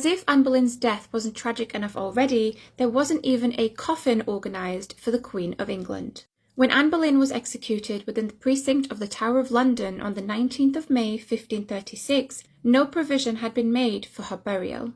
As if Anne Boleyn's death wasn't tragic enough already, there wasn't even a coffin organised for the Queen of England. When Anne Boleyn was executed within the precinct of the Tower of London on the 19th of May 1536, no provision had been made for her burial.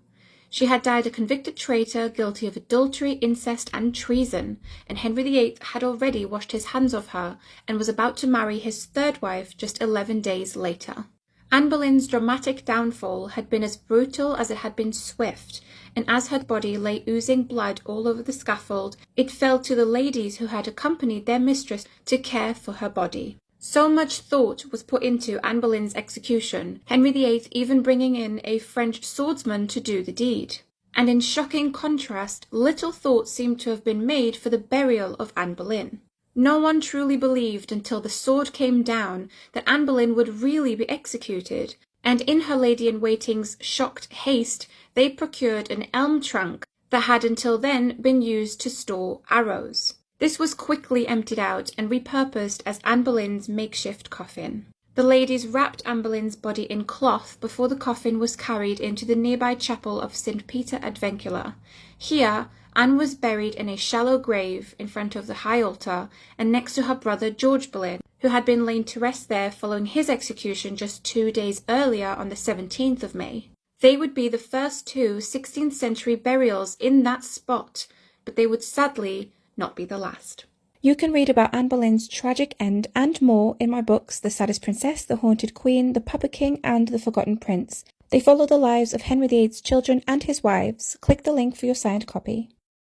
She had died a convicted traitor guilty of adultery, incest and treason, and Henry VIII had already washed his hands of her and was about to marry his third wife just 11 days later. Anne Boleyn's dramatic downfall had been as brutal as it had been swift, and as her body lay oozing blood all over the scaffold, it fell to the ladies who had accompanied their mistress to care for her body. So much thought was put into Anne Boleyn's execution, Henry VIII even bringing in a French swordsman to do the deed. And in shocking contrast, little thought seemed to have been made for the burial of Anne Boleyn. No one truly believed until the sword came down that Anne Boleyn would really be executed, and in her lady-in-waiting's shocked haste, they procured an elm trunk that had until then been used to store arrows. This was quickly emptied out and repurposed as Anne Boleyn's makeshift coffin. The ladies wrapped Anne Boleyn's body in cloth before the coffin was carried into the nearby chapel of St. Peter ad Vincula. Here, Anne was buried in a shallow grave in front of the high altar and next to her brother George Boleyn, who had been laid to rest there following his execution just 2 days earlier on the 17th of May. They would be the first two 16th century burials in that spot, but they would sadly not be the last. You can read about Anne Boleyn's tragic end and more in my books The Saddest Princess, The Haunted Queen, The Puppet King and The Forgotten Prince. They follow the lives of Henry VIII's children and his wives. Click the link for your signed copy.